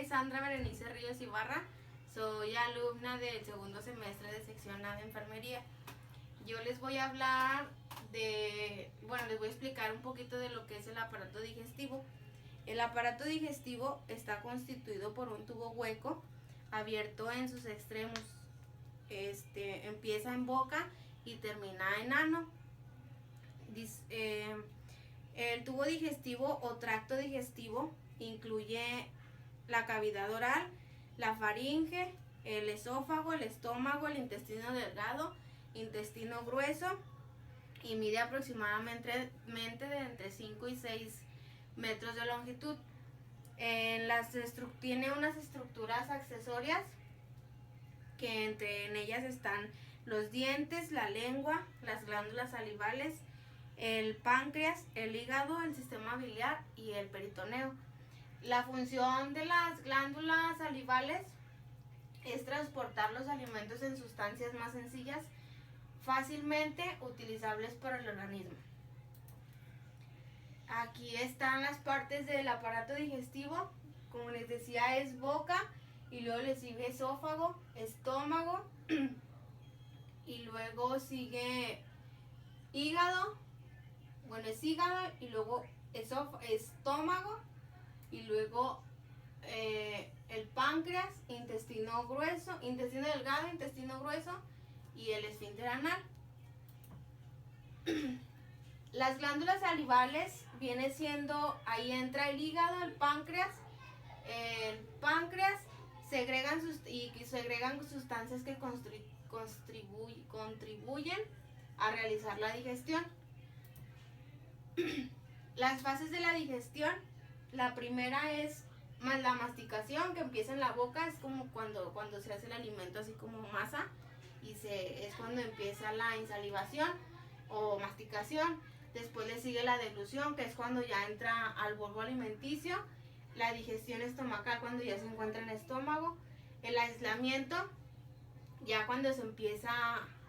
Sandra Berenice Ríos Ibarra, soy alumna del segundo semestre de sección A de enfermería. Yo les voy a hablar les voy a explicar un poquito de lo que es el aparato digestivo. El aparato digestivo está constituido por un tubo hueco abierto en sus extremos. Empieza en boca y termina en ano. El tubo digestivo o tracto digestivo incluye la cavidad oral, la faringe, el esófago, el estómago, el intestino delgado, intestino grueso, y mide aproximadamente de entre 5 y 6 metros de longitud. Tiene unas estructuras accesorias que en ellas están los dientes, la lengua, las glándulas salivales, el páncreas, el hígado, el sistema biliar y el peritoneo. La función de las glándulas salivales es transportar los alimentos en sustancias más sencillas, fácilmente utilizables para el organismo. Aquí están las partes del aparato digestivo. Como les decía, es boca, y luego le sigue esófago, estómago, y luego sigue hígado. Es hígado, y luego estómago, y luego el páncreas, intestino delgado, intestino grueso y el esfínter anal. Las glándulas salivales viene siendo, ahí entra el hígado, el páncreas. El páncreas segregan sustancias que contribuyen a realizar la digestión. Las fases de la digestión: la primera es la masticación, que empieza en la boca, es como cuando se hace el alimento así como masa, y es cuando empieza la insalivación o masticación. Después le sigue la deglución, que es cuando ya entra al bulbo alimenticio. La digestión estomacal, cuando ya se encuentra en el estómago. El aislamiento, ya cuando se empieza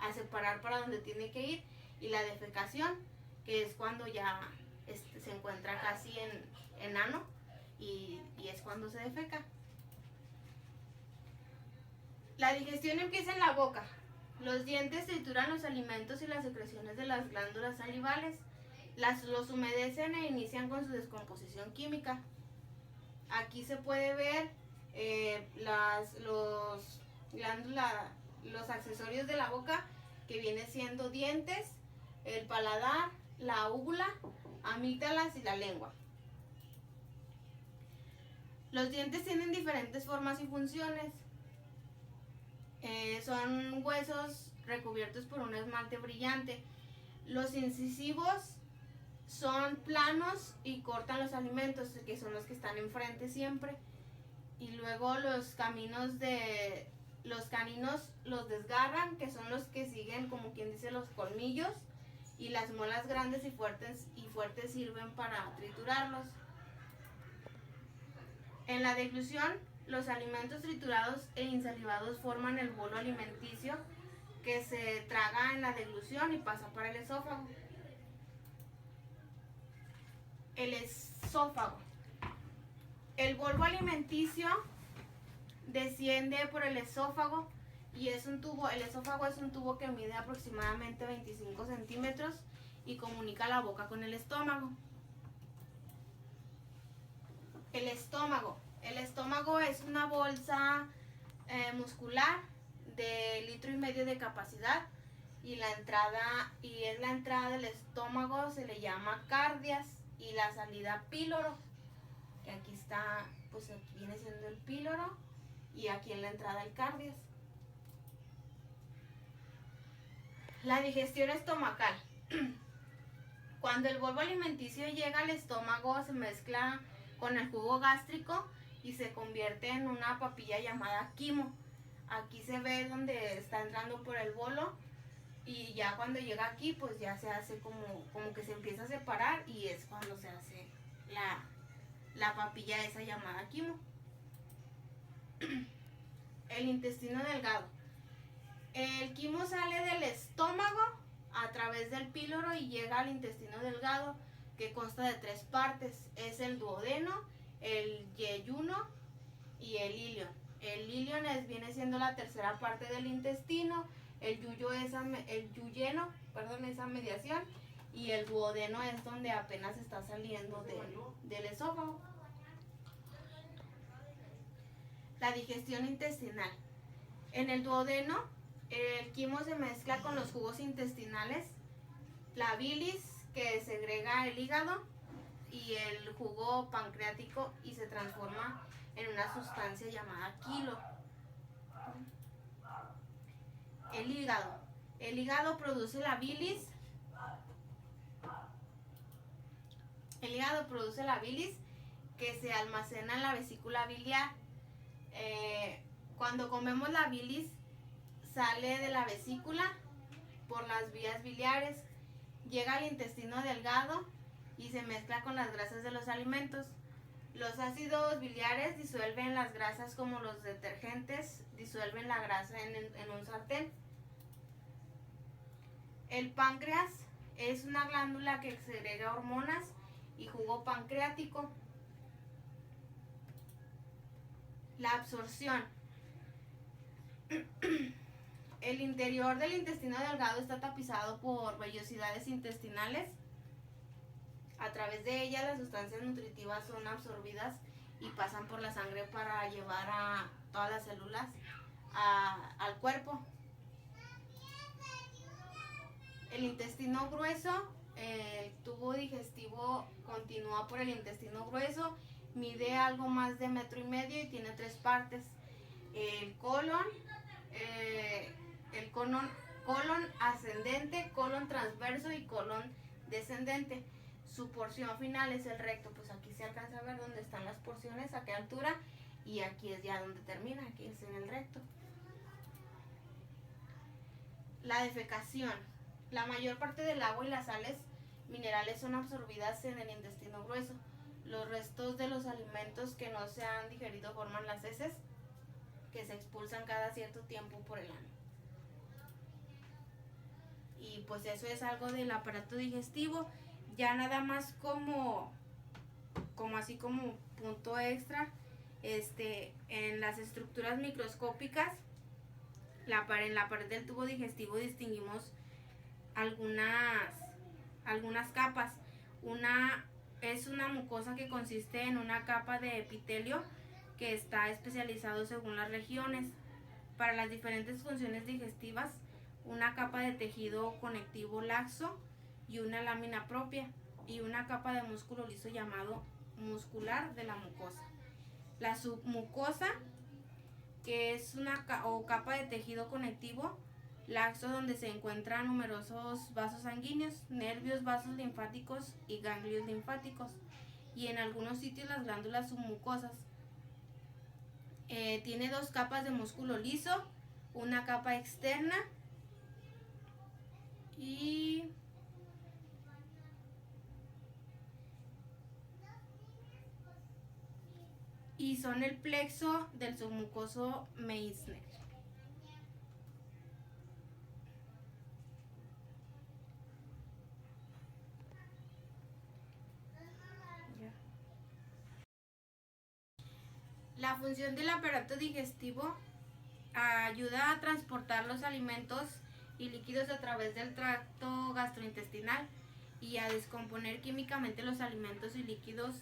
a separar para donde tiene que ir. Y la defecación, que es cuando ya se encuentra casi en ano, y es cuando se defeca. La digestión empieza en la boca. Los dientes trituran los alimentos y las secreciones de las glándulas salivales. Los humedecen e inician con su descomposición química. Aquí se puede ver los accesorios de la boca, que viene siendo dientes, el paladar, la úvula, amígdalas y la lengua. Los dientes tienen diferentes formas y funciones. Son huesos recubiertos por un esmalte brillante. Los incisivos son planos y cortan los alimentos, que son los que están enfrente siempre. Y luego los caninos los desgarran, que son los que siguen, como quien dice, los colmillos. Y las muelas grandes y fuertes sirven para triturarlos. En la deglución, los alimentos triturados e insalivados forman el bolo alimenticio, que se traga en la deglución y pasa para el esófago. El esófago. El bulbo alimenticio desciende por el esófago, y el esófago es un tubo que mide aproximadamente 25 centímetros y comunica la boca con el estómago. El estómago. El estómago es una bolsa muscular de 1,5 litros de capacidad, y es la entrada del estómago, se le llama cardias, y la salida píloro, que aquí está, pues aquí viene siendo el píloro, y aquí en la entrada el cardias. La digestión estomacal. Cuando el bulbo alimenticio llega al estómago, se mezcla con el jugo gástrico y se convierte en una papilla llamada quimo. Aquí se ve donde está entrando por el bolo, y ya cuando llega aquí, pues ya se hace como que se empieza a separar, y es cuando se hace la papilla esa llamada quimo. El intestino delgado. El quimo sale del estómago a través del píloro y llega al intestino delgado, que consta de 3 partes. Es el duodeno, el yeyuno y el ilion. El ilion viene siendo la tercera parte del intestino, el yuyeno, esa mediación, y el duodeno es donde apenas está saliendo del esófago. La digestión intestinal. En el duodeno, el quimo se mezcla con los jugos intestinales, la bilis que segrega el hígado y el jugo pancreático y se transforma en una sustancia llamada quilo. El hígado. El hígado produce la bilis. El hígado produce la bilis que se almacena en la vesícula biliar. Cuando comemos la bilis sale de la vesícula por las vías biliares, llega al intestino delgado y se mezcla con las grasas de los alimentos. Los ácidos biliares disuelven las grasas como los detergentes disuelven la grasa en un sartén. El páncreas es una glándula que segrega hormonas y jugo pancreático. La absorción. El interior del intestino delgado está tapizado por vellosidades intestinales. A través de ellas las sustancias nutritivas son absorbidas y pasan por la sangre para llevar a todas las células al cuerpo. El intestino grueso, el tubo digestivo continúa por el intestino grueso, mide algo más de 1,5 metros y tiene 3 partes. El colon ascendente, colon transverso y colon descendente. Su porción final es el recto, pues aquí se alcanza a ver dónde están las porciones, a qué altura, y aquí es ya donde termina, aquí es en el recto. La defecación. La mayor parte del agua y las sales minerales son absorbidas en el intestino grueso. Los restos de los alimentos que no se han digerido forman las heces, que se expulsan cada cierto tiempo por el ano. Y pues eso es algo del aparato digestivo. Ya nada más como punto extra, en las estructuras microscópicas, en la pared del tubo digestivo distinguimos algunas capas. Una es una mucosa que consiste en una capa de epitelio que está especializado según las regiones. Para las diferentes funciones digestivas, una capa de tejido conectivo laxo y una lámina propia, y una capa de músculo liso llamado muscular de la mucosa. La submucosa, que es una capa de tejido conectivo laxo donde se encuentran numerosos vasos sanguíneos, nervios, vasos linfáticos y ganglios linfáticos, y en algunos sitios las glándulas submucosas. Tiene 2 capas de músculo liso, una capa externa y son el plexo del submucoso Meissner. La función del aparato digestivo ayuda a transportar los alimentos y líquidos a través del tracto gastrointestinal y a descomponer químicamente los alimentos y líquidos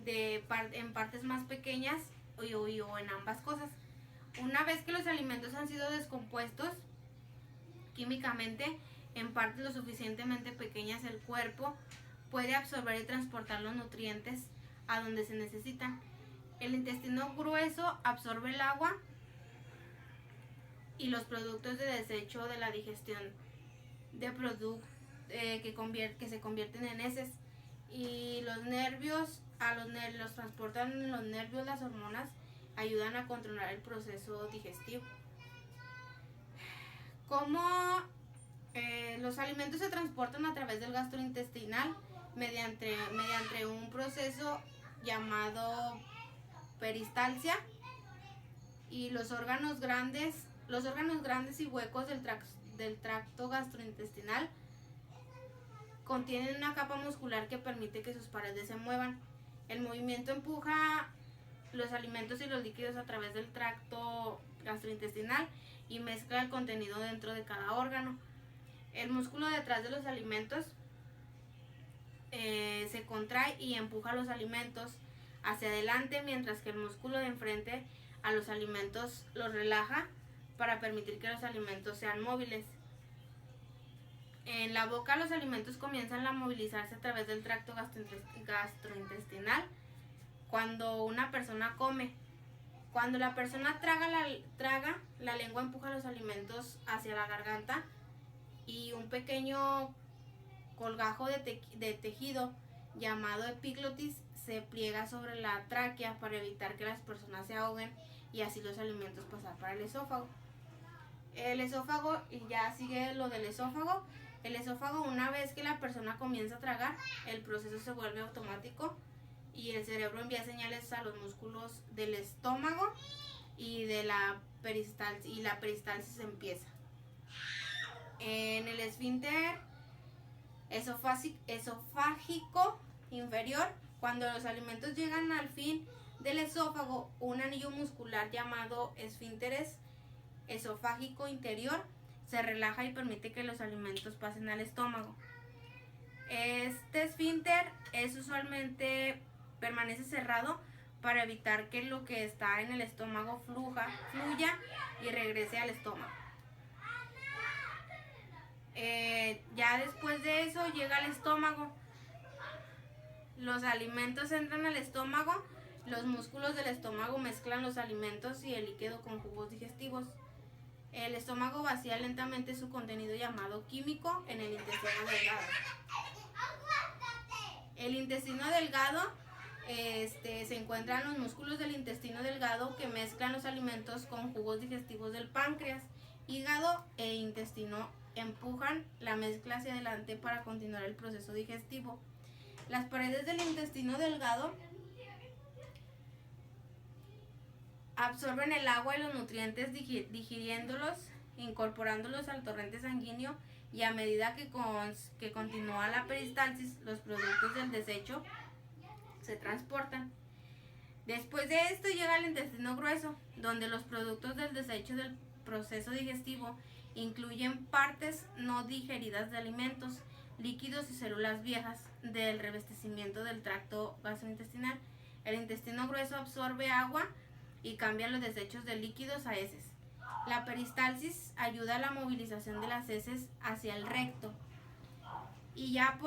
en partes más pequeñas o en ambas cosas. Una vez que los alimentos han sido descompuestos químicamente en partes lo suficientemente pequeñas, el cuerpo puede absorber y transportar los nutrientes a donde se necesitan. El intestino grueso absorbe el agua y los productos de desecho de la digestión de productos que se convierten en heces, y los nervios los transportan los nervios. Las hormonas ayudan a controlar el proceso digestivo. ¿Cómo los alimentos se transportan a través del gastrointestinal? Mediante un proceso llamado peristalsia, y los órganos grandes y huecos del tracto gastrointestinal contienen una capa muscular que permite que sus paredes se muevan. El movimiento empuja los alimentos y los líquidos a través del tracto gastrointestinal y mezcla el contenido dentro de cada órgano. El músculo detrás de los alimentos se contrae y empuja los alimentos hacia adelante, mientras que el músculo de enfrente a los alimentos los relaja para permitir que los alimentos sean móviles. En la boca los alimentos comienzan a movilizarse a través del tracto gastrointestinal cuando una persona come. Cuando la persona traga, la lengua empuja los alimentos hacia la garganta y un pequeño colgajo de tejido llamado epiglotis se pliega sobre la tráquea para evitar que las personas se ahoguen y así los alimentos pasar para el esófago. El esófago, y ya sigue lo del esófago. El esófago, una vez que la persona comienza a tragar, el proceso se vuelve automático y el cerebro envía señales a los músculos del estómago y la peristalsis empieza. En el esfínter esofágico inferior, cuando los alimentos llegan al fin del esófago, un anillo muscular llamado esfínter esofágico interior se relaja y permite que los alimentos pasen al estómago. Este esfínter usualmente permanece cerrado para evitar que lo que está en el estómago fluya y regrese al estómago. Ya después de eso llega al estómago. Los alimentos entran al estómago. Los músculos del estómago mezclan los alimentos y el líquido con jugos digestivos. El estómago vacía lentamente su contenido llamado químico en el intestino delgado. El intestino delgado se encuentran los músculos del intestino delgado que mezclan los alimentos con jugos digestivos del páncreas. Hígado e intestino empujan la mezcla hacia adelante para continuar el proceso digestivo. Las paredes del intestino delgado absorben el agua y los nutrientes digiriéndolos, incorporándolos al torrente sanguíneo, y a medida que continúa la peristalsis, los productos del desecho se transportan. Después de esto llega el intestino grueso, donde los productos del desecho del proceso digestivo incluyen partes no digeridas de alimentos, líquidos y células viejas del revestimiento del tracto gastrointestinal. El intestino grueso absorbe agua y cambia los desechos de líquidos a heces. La peristalsis ayuda a la movilización de las heces hacia el recto. Y ya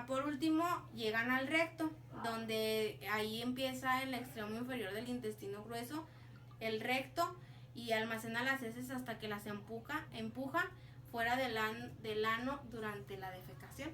por último llegan al recto, donde ahí empieza el extremo inferior del intestino grueso, el recto, y almacena las heces hasta que las empuja fuera del ano durante la defecación.